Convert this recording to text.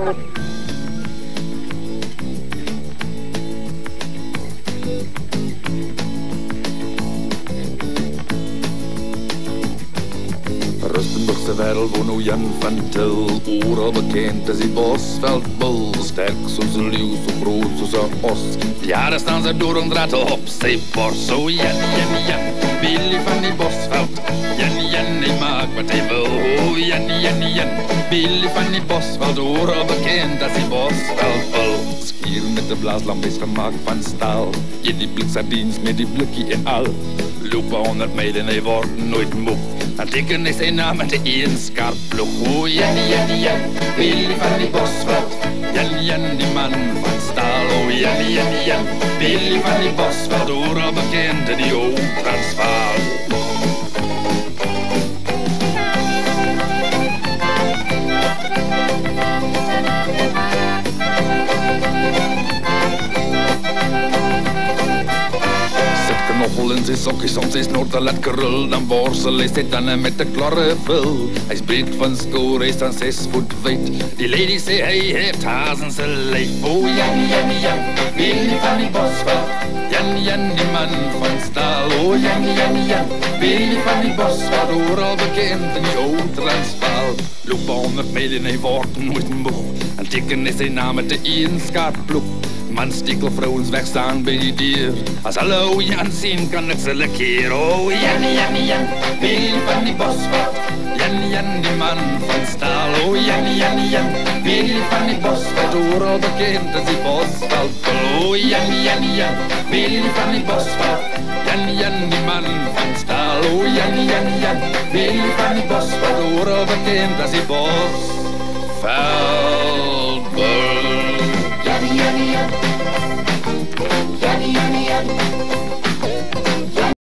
Rustenburgse wereld woont nu Jan van Til, overal bekend is die Bosveldbul. Sterk soos een leeuw, zo groot soos een os. Ja, daar staan ze door een draad op zijn borst. Zo Jan, Jan, Jan, Billy van die Bosveld. Jan, Jan, die maakt wat hij wil. Oh, Jan, Jan, Jan, Billy van die Bosveld. Overal bekend als die Bosveldbul. Skier met de blaaslamp is gemaakt van staal. In die blik sardines met die blikkie en al. Lopen 100 meter en hij wordt nooit moe. Dan teken is zijn naam met de één skarp ploeg. Oh, Jan, Jan, Jan, Billy van die Bosveld. Jan, Jan, die man van staal. Oh, Jan, Jan, Jan, Billy van die Bosveld. Overal bekend in die Oud-Transvaal. Knoffel in zijn sokjes, soms is noord te laat krul. Dan borstel is hij dan met de chlorophyll. Hij is breed van score, hij is dan 6 voet wijd. Die lady zei hij heeft hazen zijn lijf. Oh Jan, Jan, Jan, Billy van die Bosveld. Jan, Jan, die man van staal. Oh Jan, Jan, Jan, Billy van die Bosveld. Overal bekend in die Oud-Transvaal. Loop 100 mijl en hij wordt nooit moe. En teken is zijn naam met de één skarp ploeg. Man stikkel vrouwens wegstaan bij die dier. Als alle Jan zien kan het ze keer. Oh Jan, Jan, Jan, Billy van die Bosveld. Jan, Jan, die man van staal. Oh Jan, Jan, Jan, Billy van die Bosveld. Overal bekend als die Bosveld. Oh Jan, Jan, Jan, Billy van die Bosveld. Jan, Jan, die man van staal. Oh Jan, Jan, Jan, Billy van die Bosveld. Overal bekend als die Bosveld. Jan, Jan, Jan. Jan, Jan, Jan.